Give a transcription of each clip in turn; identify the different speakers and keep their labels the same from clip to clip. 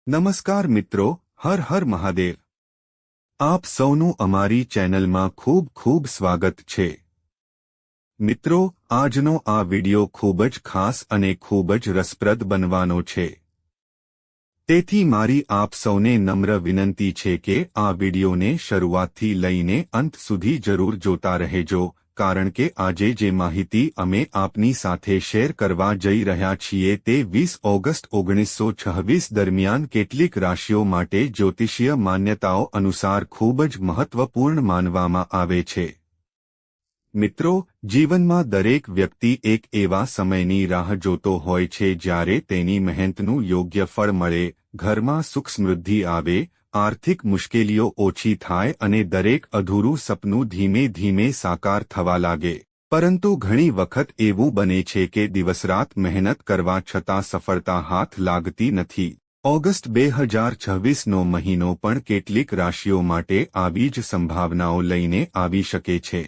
Speaker 1: નમસ્કાર મિત્રો, હર હર મહાદેવ। આપ સૌનું અમારી ચેનલમાં ખૂબ ખૂબ સ્વાગત છે। મિત્રો, આજનો આ વિડિયો ખૂબ જ ખાસ અને ખૂબ જ રસપ્રદ બનવાનો છે। તેથી મારી આપ સૌને નમ્ર વિનંતી છે કે આ વિડિયોને શરૂઆતથી લઈને અંત સુધી જરૂર જોતા રહેજો, કારણ કે આજે જે માહિતી અમે આપની સાથે શેર કરવા જઈ રહ્યા છીએ તે 20 ઓગસ્ટ 1926 દરમિયાન કેટલીક રાશિઓ માટે જ્યોતિષીય માન્યતાઓ અનુસાર ખૂબ જ મહત્વપૂર્ણ માનવામાં આવે છે। મિત્રો, જીવનમાં દરેક વ્યક્તિ એક એવા સમયની રાહ જોતો હોય છે જ્યારે તેની મહેનતનું યોગ્ય ફળ મળે, ઘરમાં સુખ સમૃદ્ધિ આવે, આર્થિક મુશ્કેલીઓ ઓછી થાય અને દરેક અધૂરું સપનું ધીમે ધીમે સાકાર થવા લાગે। પરંતુ ઘણી વખત એવું બને છે કે દિવસરાત મહેનત કરવા છતાં સફળતા હાથ લાગતી નથી। ઓગસ્ટ 2026નો મહિનો પણ કેટલીક રાશિઓ માટે આવી જ સંભાવનાઓ લઈને આવી શકે છે।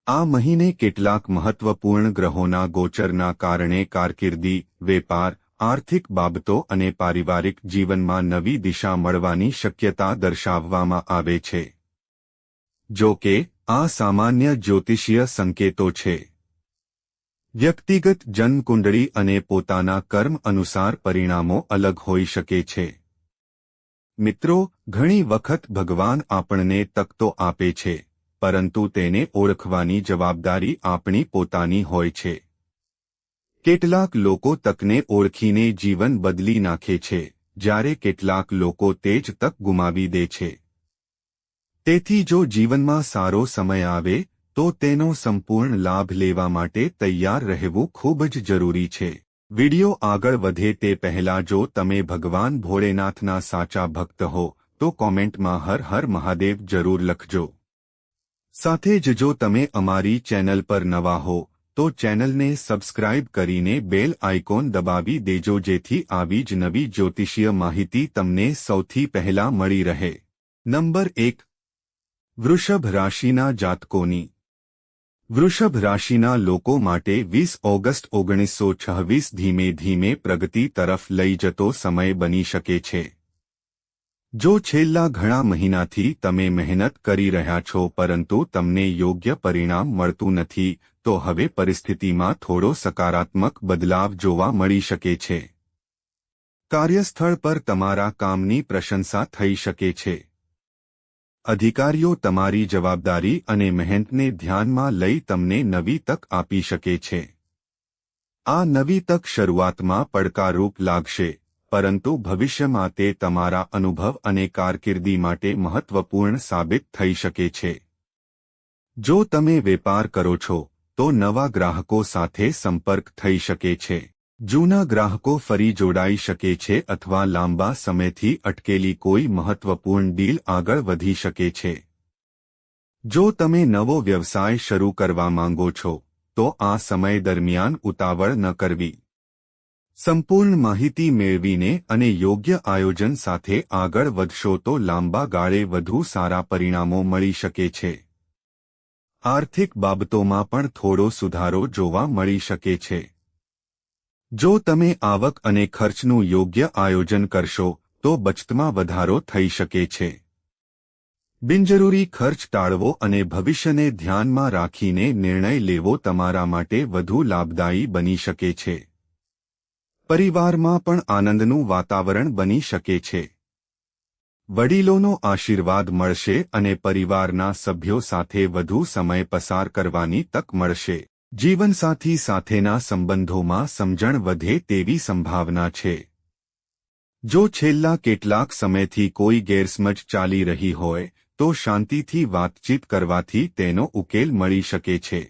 Speaker 1: આ મહિને કેટલાક મહત્વપૂર્ણ ગ્રહોના ગોચરના કારણે કારકિર્દી, વેપાર, આર્થિક બાબતો અને પારિવારિક જીવનમાં નવી દિશા મળવાની શક્યતા દર્શાવવામાં આવે છે। જો કે, આ સામાન્ય જ્યોતિષીય સંકેતો છે। વ્યક્તિગત જન્મકુંડળી અને પોતાના કર્મ અનુસાર પરિણામો અલગ હોઈ શકે છે। મિત્રો, ઘણી વખત ભગવાન આપણને તક તો આપે છે, પરંતુ તેને ઓળખવાની જવાબદારી આપણી પોતાની હોય છે। કેટલાક લોકો તકને ઓળખીને જીવન બદલી નાખે છે, જ્યારે કેટલાક લોકો તે જ તક ગુમાવી દે છે। તેથી જો જીવનમાં સારો સમય આવે તો તેનો સંપૂર્ણ લાભ લેવા માટે તૈયાર રહેવું ખૂબ જ જરૂરી છે। વિડિયો આગળ વધે તે પહેલાં જો તમે ભગવાન ભોળેનાથના સાચા ભક્ત હો તો કોમેન્ટમાં હર હર મહાદેવ જરૂર લખજો। સાથે જ જો તમે અમારી ચેનલ પર નવા હો તો ચેનલને સબસ્ક્રાઇબ કરીને બેલ આઇકોન દબાવી દેજો જેથી આવી જ નવી જ્યોતિષીય માહિતી તમને સૌથી પહેલા મળી રહે। નંબર 1, વૃષભ રાશિના જાતકોની। વૃષભ રાશિના લોકો માટે 20 ઓગસ્ટ 1926 ધીમે ધીમે પ્રગતિ તરફ લઈ જતો સમય બની શકે છે। જો છેલ્લા ઘણા મહિનાથી તમે મહેનત કરી રહ્યા છો પરંતુ તમને યોગ્ય પરિણામ મળતું નથી, તો હવે પરિસ્થિતિમાં થોડો સકારાત્મક બદલાવ જોવા મળી શકે છે। કાર્યસ્થળ પર તમારા કામની પ્રશંસા થઈ શકે છે। અધિકારીઓ તમારી જવાબદારી અને મહેનતને ધ્યાનમાં લઈ તમને નવી તક આપી શકે છે। આ નવી તક શરૂઆતમાં પડકારરૂપ લાગશે, પરંતુ ભવિષ્યમાં તે તમારા અનુભવ અને કારકિર્દી માટે મહત્વપૂર્ણ સાબિત થઈ શકે છે। જો તમે વેપાર કરો છો તો નવા ગ્રાહકો સાથે સંપર્ક થઈ શકે છે। જૂના ગ્રાહકો ફરી જોડાઈ શકે છે અથવા લાંબા સમયથી અટકેલી કોઈ મહત્વપૂર્ણ ડીલ આગળ વધી શકે છે। જો તમે નવો વ્યવસાય શરૂ કરવા માંગો છો તો આ સમય દરમિયાન ઉતાવળ ન કરવી। સંપૂર્ણ માહિતી મેળવીને અને યોગ્ય આયોજન સાથે આગળ વધશો તો લાંબા ગાળે વધુ સારા પરિણામો મળી શકે છે। આર્થિક બાબતોમાં પણ થોડો સુધારો જોવા મળી શકે છે। જો તમે આવક અને ખર્ચનું યોગ્ય આયોજન કરશો તો બચતમાં વધારો થઈ શકે છે। બિનજરૂરી ખર્ચ ટાળવો અને ભવિષ્યને ધ્યાનમાં રાખીને નિર્ણય લેવો તમારા માટે વધુ લાભદાયી બની શકે છે। પરિવારમાં પણ આનંદનું વાતાવરણ બની શકે છે। વડીલોનો આશીર્વાદ મળશે અને પરિવારના સભ્યો સાથે વધુ સમય પસાર કરવાની તક મળશે। જીવનસાથી સાથેના સંબંધોમાં સમજણ વધે તેવી સંભાવના છે। જો છેલ્લા કેટલાક સમયથી કોઈ ગેરસમજ ચાલી રહી હોય તો શાંતિથી વાતચીત કરવાથી તેનો ઉકેલ મળી શકે છે।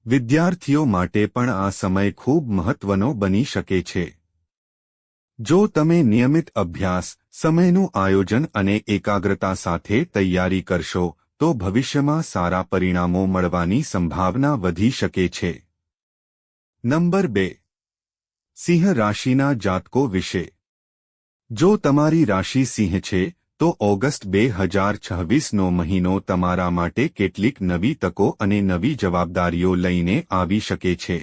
Speaker 1: વિદ્યાર્થીઓ માટે પણ આ સમય ખૂબ મહત્વનો બની શકે છે। જો તમે નિયમિત અભ્યાસ, સમયનું આયોજન અને એકાગ્રતા સાથે તૈયારી કરશો તો ભવિષ્યમાં સારા પરિણામો મળવાની સંભાવના વધી શકે છે। નંબર 2, સિંહ રાશિના જાતકો વિશે। જો તમારી રાશિ સિંહ છે તો ઓગસ્ટ 2026નો મહિનો તમારા માટે કેટલીક નવી તકો અને નવી જવાબદારીઓ લઈને આવી શકે છે।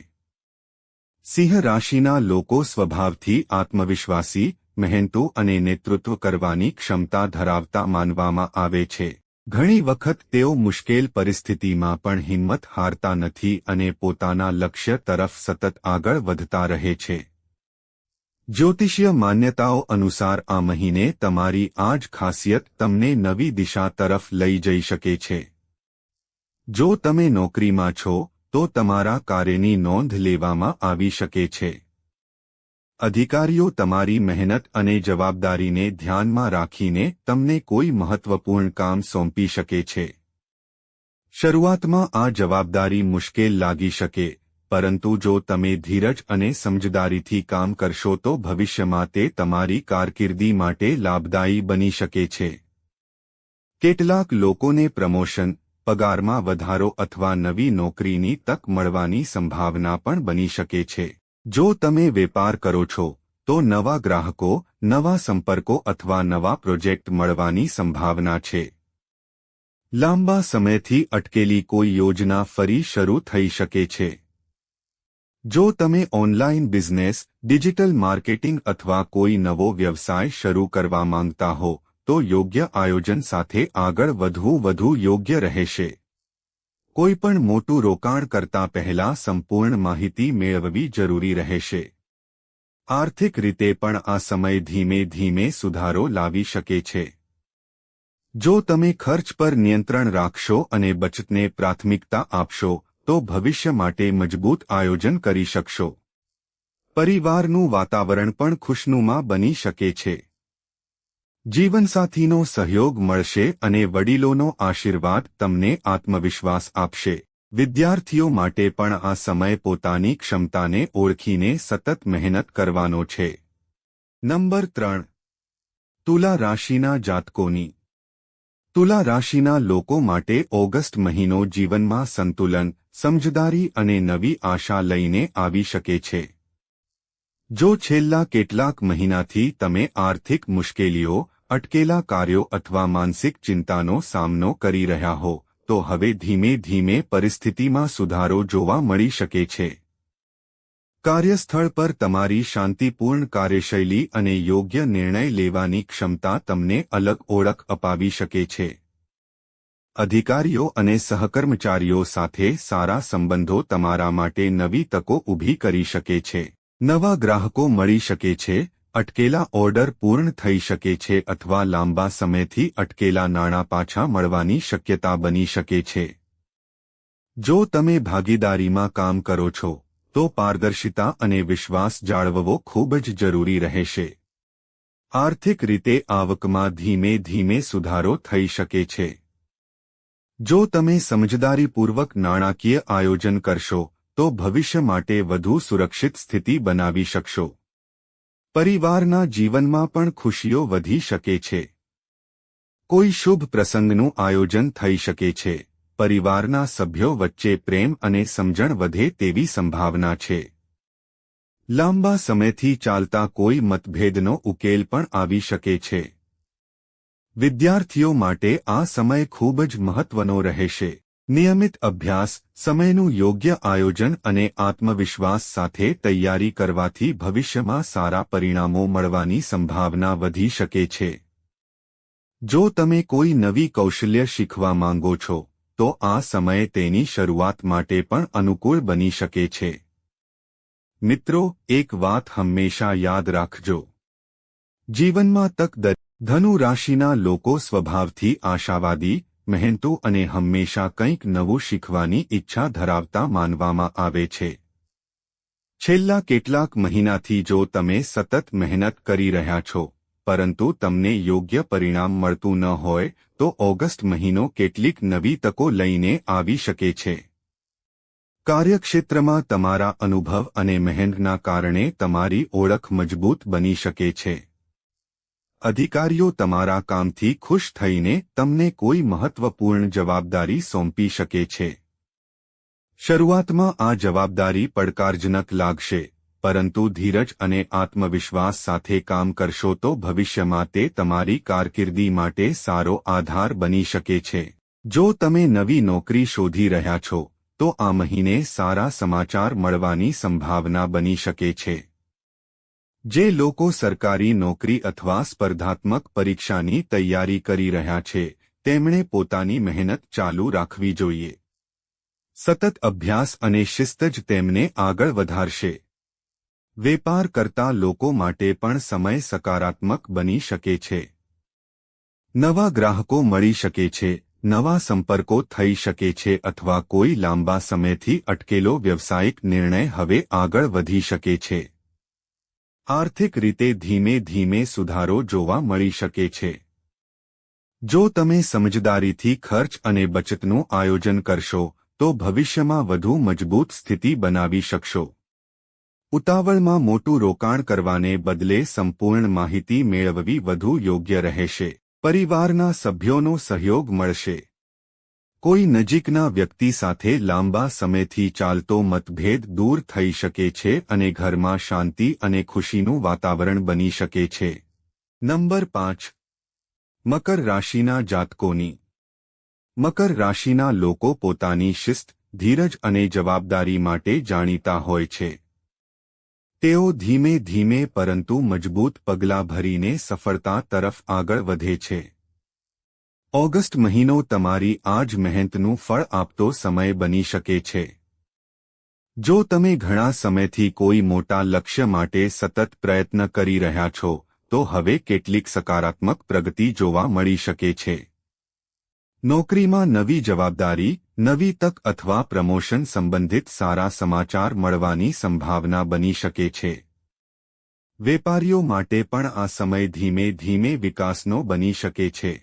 Speaker 1: સિંહ રાશિના લોકો સ્વભાવથી આત્મવિશ્વાસી, મહેનતુ અને નેતૃત્વ કરવાની ક્ષમતા ધરાવતા માનવામાં આવે છે. ઘણી વખત તેઓ મુશ્કેલ પરિસ્થિતિમાં પણ હિંમત હારતા નથી અને પોતાના લક્ષ્ય તરફ સતત આગળ વધતા રહે છે. જ્યોતિષીય માન્યતાઓ અનુસાર આ મહિને તમારી આ જ ખાસિયત તમને નવી દિશા તરફ લઈ જઈ શકે છે. જો તમે નોકરીમાં છો તો તમારા કાર્યની નોંધ લેવામાં આવી શકે છે. અધિકારીઓ તમારી મહેનત અને જવાબદારીને ધ્યાનમાં રાખીને તમને કોઈ મહત્વપૂર્ણ કામ સોંપી શકે છે. શરૂઆતમાં આ જવાબદારી મુશ્કેલ લાગી શકે, પરંતુ જો તમે ધીરજ અને સમજદારીથી કામ કરશો તો ભવિષ્યમાં તે તમારી કારકિર્દી માટે લાભદાયી બની શકે છે. કેટલાક લોકોને પ્રમોશન, પગારમાં વધારો અથવા નવી નોકરીની તક મળવાની સંભાવના પણ બની શકે છે. જો તમે વેપાર કરો છો તો નવા ગ્રાહકો, નવા સંપર્કો અથવા નવા પ્રોજેક્ટ મળવાની સંભાવના છે. લાંબા સમયથી અટકેલી કોઈ યોજના ફરી શરૂ થઈ શકે છે. જો તમે ઓનલાઈન બિઝનેસ, ડિજિટલ માર્કેટિંગ અથવા કોઈ નવો વ્યવસાય શરૂ કરવા માંગતા હો તો યોગ્ય આયોજન સાથે આગળ વધવું વધુ યોગ્ય રહેશે. કોઈપણ મોટું રોકાણ કરતા પહેલા સંપૂર્ણ માહિતી મેળવવી જરૂરી રહેશે. આર્થિક રીતે પણ આ સમય ધીમે ધીમે સુધારો લાવી શકે છે. જો તમે ખર્ચ પર નિયંત્રણ રાખશો અને બચતને પ્રાથમિકતા આપશો તો ભવિષ્ય માટે મજબૂત આયોજન કરી શકશો. પરિવારનું વાતાવરણ પણ ખુશનુમા બની શકે છે. જીવનસાથીનો સહયોગ મળશે અને વડીલોનો આશીર્વાદ તમને આત્મવિશ્વાસ આપશે. વિદ્યાર્થીઓ માટે પણ આ સમય પોતાની ક્ષમતાને ઓળખીને સતત મહેનત કરવાનો છે. નંબર 3. તુલા રાશિના જાતકોની. તુલા રાશિના લોકો માટે ઓગસ્ટ મહિનો જીવનમાં સંતુલન, સમજદારી અને નવી આશા લઈને આવી શકે છે. જો છેલ્લા કેટલાક મહિનાથી તમે આર્થિક મુશ્કેલીઓ, અટકેલા કાર્યો અથવા માનસિક ચિંતાનો સામનો કરી રહ્યા હો તો હવે ધીમે ધીમે પરિસ્થિતિમાં સુધારો જોવા મળી શકે છે. કાર્યસ્થળ પર તમારી શાંતિપૂર્ણ કાર્યશૈલી અને યોગ્ય નિર્ણય લેવાની ક્ષમતા તમને અલગ ઓળખ અપાવી શકે છે. અધિકારીઓ અને સહકર્મચારીઓ સાથે સારા સંબંધો તમારા માટે નવી તકો ઊભી કરી શકે છે. નવા ગ્રાહકો મળી શકે છે, અટકેલા ઓર્ડર પૂર્ણ થઈ શકે છે અથવા લાંબા સમયથી અટકેલા નાણાં પાછા મળવાની શક્યતા બની શકે છે. જો તમે ભાગીદારીમાં કામ કરો છો તો પારદર્શિતા અને વિશ્વાસ જાળવવો ખૂબ જ જરૂરી રહેશે. આર્થિક રીતે આવકમાં ધીમે ધીમે સુધારો થઈ શકે છે. જો તમે સમજદારીપૂર્વક નાણાકીય આયોજન કરશો તો ભવિષ્ય માટે વધુ સુરક્ષિત સ્થિતિ બનાવી શકશો. પરિવારના જીવનમાં પણ ખુશીઓ વધી શકે છે. કોઈ શુભ પ્રસંગનું આયોજન થઈ શકે છે. પરિવારના સભ્યો વચ્ચે પ્રેમ અને સમજણ વધે તેવી સંભાવના છે. લાંબા સમયથી ચાલતા કોઈ મતભેદનો ઉકેલ પણ આવી શકે છે. વિદ્યાર્થીઓ માટે આ સમય ખૂબ જ મહત્વનો રહેશે. નિયમિત અભ્યાસ, સમયનું યોગ્ય આયોજન અને આત્મવિશ્વાસ સાથે તૈયારી કરવાથી ભવિષ્યમાં સારા પરિણામો મળવાની સંભાવના વધી શકે છે. જો તમે કોઈ નવી કૌશલ્ય શીખવા માંગો છો તો આ સમય તેની શરૂઆત માટે પણ અનુકૂળ બની શકે છે. મિત્રો, એક વાત હંમેશા યાદ રાખજો. જીવનમાં તક ધનુ રાશિના લોકો સ્વભાવથી આશાવાદી, મહેનતુ અને હંમેશા કંઈક નવું શીખવાની ઈચ્છા ધરાવતા માનવામાં આવે છે. છેલ્લા કેટલાક મહિનાથી જો તમે સતત મહેનત કરી રહ્યા છો પરંતુ તમને યોગ્ય પરિણામ મળતું ન હોય તો ઓગસ્ટ મહિનો કેટલીક નવી તકો લઈને આવી શકે છે. કાર્યક્ષેત્રમાં તમારા અનુભવ અને મહેનતના કારણે તમારી ઓળખ મજબૂત બની શકે છે. અધિકારીઓ તમારા કામથી ખુશ થઈને તમને કોઈ મહત્વપૂર્ણ જવાબદારી સોંપી શકે છે. શરૂઆતમાં આ જવાબદારી પડકારજનક લાગશે, પરંતુ ધીરજ અને આત્મવિશ્વાસ સાથે કામ કરશો તો ભવિષ્યમાં તે તમારી કારકિર્દી માટે સારો આધાર બની શકે છે. જો તમે નવી નોકરી શોધી રહ્યા છો તો આ મહિને સારા સમાચાર મળવાની સંભાવના બની શકે છે. જે લોકો સરકારી નોકરી અથવા સ્પર્ધાત્મક પરીક્ષાની તૈયારી કરી રહ્યા છે તેમણે પોતાની મહેનત ચાલુ રાખવી જોઈએ. સતત અભ્યાસ અને શિસ્ત જ તેમને આગળ વધારશે. વેપાર કરતા લોકો માટે પણ સમય સકારાત્મક બની શકે છે. નવા ગ્રાહકો મળી શકે છે, નવા સંપર્કો થઈ શકે છે અથવા કોઈ લાંબા સમયથી અટકેલો વ્યવસાયિક નિર્ણય હવે આગળ વધી શકે છે. આર્થિક રીતે ધીમે ધીમે સુધારો જોવા મળી શકે છે. જો તમે સમજદારીથી ખર્ચ અને બચતનું આયોજન કરશો તો ભવિષ્યમાં વધુ મજબૂત સ્થિતિ બનાવી શકશો. ઉતાવળમાં મોટું રોકાણ કરવાને બદલે સંપૂર્ણ માહિતી મેળવવી વધુ યોગ્ય રહેશે. પરિવારના સભ્યોનો સહયોગ મળશે. કોઈ નજીકના વ્યક્તિ સાથે લાંબા સમયથી ચાલતો મતભેદ દૂર થઈ શકે છે અને ઘરમાં શાંતિ અને ખુશીનું વાતાવરણ બની શકે છે. નંબર 5. મકર રાશિના જાતકોની. મકર રાશિના લોકો પોતાની શિસ્ત, ધીરજ અને જવાબદારી માટે જાણીતા હોય છે. તેઓ ધીમે ધીમે પરંતુ મજબૂત પગલાં ભરીને સફળતા તરફ આગળ વધે છે. ઓગસ્ટ મહિનો તમારી આ જ મહેનતનું ફળ આપતો સમય બની શકે છે. જો તમે ઘણા સમયથી કોઈ મોટા લક્ષ્ય માટે સતત પ્રયત્ન કરી રહ્યા છો તો હવે કેટલીક સકારાત્મક પ્રગતિ જોવા મળી શકે છે. નોકરીમાં નવી જવાબદારી, નવી તક અથવા પ્રમોશન સંબંધિત સારા સમાચાર મળવાની સંભાવના બની શકે છે. વેપારીઓ માટે પણ આ સમય ધીમે ધીમે વિકાસનો બની શકે છે.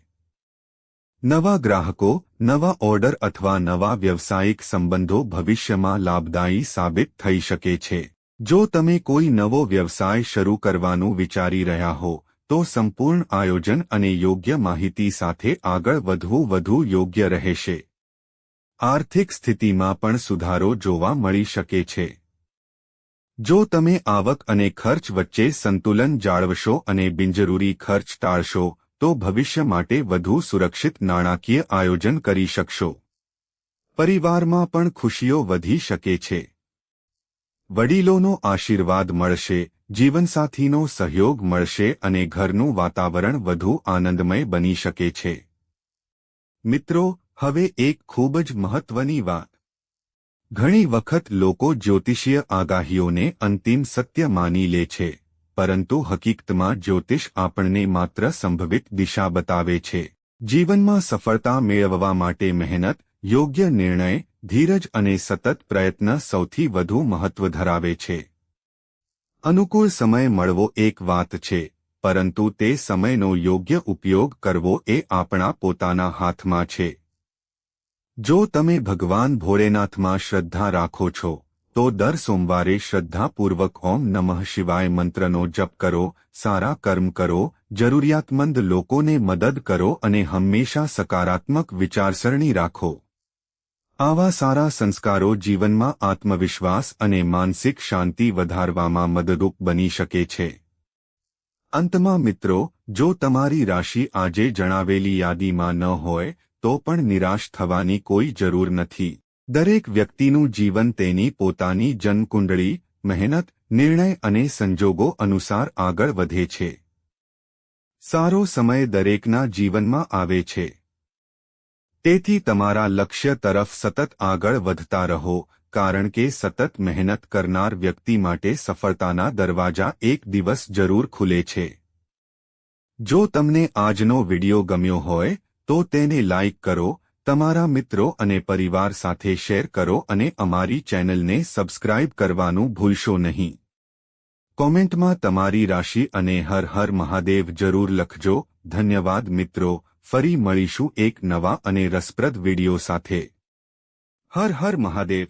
Speaker 1: નવા ગ્રાહકો, નવા ઓર્ડર અથવા નવા વ્યવસાયિક સંબંધો ભવિષ્યમાં લાભદાયી સાબિત થઈ શકે છે. જો તમે કોઈ નવો વ્યવસાય શરૂ કરવાનું વિચારી રહ્યા હો તો સંપૂર્ણ આયોજન અને યોગ્ય માહિતી સાથે આગળ વધવું વધુ યોગ્ય રહેશે. આર્થિક સ્થિતિમાં પણ સુધારો જોવા મળી શકે છે. જો તમે આવક અને ખર્ચ વચ્ચે સંતુલન જાળવશો અને બિનજરૂરી ખર્ચ ટાળશો તો ભવિષ્ય માટે વધુ સુરક્ષિત નાણાકીય આયોજન કરી શકશો. પરિવારમાં પણ ખુશીઓ વધી શકે છે. વડીલોનો આશીર્વાદ મળશે, જીવનસાથીનો સહયોગ મળશે અને ઘરનું વાતાવરણ વધુ આનંદમય બની શકે છે. મિત્રો, હવે એક ખૂબ જ મહત્વની વાત. ઘણી વખત લોકો જ્યોતિષીય આગાહીઓને અંતિમ સત્ય માની લે છે, પરંતુ હકીકતમાં જ્યોતિષ આપણને માત્ર સંભવિત દિશા બતાવે છે. જીવનમાં સફળતા મેળવવા માટે મહેનત, યોગ્ય નિર્ણય, ધીરજ અને સતત પ્રયત્ન સૌથી વધુ મહત્વ ધરાવે છે. અનુકૂળ સમય મળવો એક વાત છે, પરંતુ તે સમયનો યોગ્ય ઉપયોગ કરવો એ આપણા પોતાના હાથમાં છે. જો તમે ભગવાન ભોળેનાથમાં શ્રદ્ધા રાખો છો તો દર સોમવારે શ્રદ્ધાપૂર્વક ઓમ નમઃ શિવાય મંત્રનો જપ કરો, સારા કર્મ કરો, જરૂરિયાતમંદ લોકોને મદદ કરો અને હંમેશા સકારાત્મક વિચારસરણી રાખો. આવા સારા સંસ્કારો જીવનમાં આત્મવિશ્વાસ અને માનસિક શાંતિ વધારવામાં મદદરૂપ બની શકે છે. અંતમાં મિત્રો, જો તમારી રાશિ આજે જણાવેલી યાદીમાં ન હોય તો પણ નિરાશ થવાની કોઈ જરૂર નથી. દરેક વ્યક્તિનું જીવન તેની પોતાની જન્મકુંડળી, મહેનત, નિર્ણય અને સંજોગો અનુસાર આગળ વધે છે. સારો સમય દરેકના જીવનમાં આવે છે. તેથી તમારા લક્ષ્ય તરફ સતત આગળ વધતા રહો, કારણ કે સતત મહેનત કરનાર વ્યક્તિ માટે સફળતાના દરવાજા એક દિવસ જરૂર ખુલે છે. જો તમને આજનો વિડિયો ગમ્યો હોય તો તેને લાઇક કરો, તમારા મિત્રો અને પરિવાર સાથે શેર કરો અને અમારી ચેનલને સબસ્ક્રાઇબ કરવાનું ભૂલશો નહીં. કોમેન્ટમાં તમારી રાશિ અને હર હર મહાદેવ જરૂર લખજો. ધન્યવાદ મિત્રો, ફરી મળીશું એક નવા અને રસપ્રદ વિડિયો સાથે. હર હર મહાદેવ.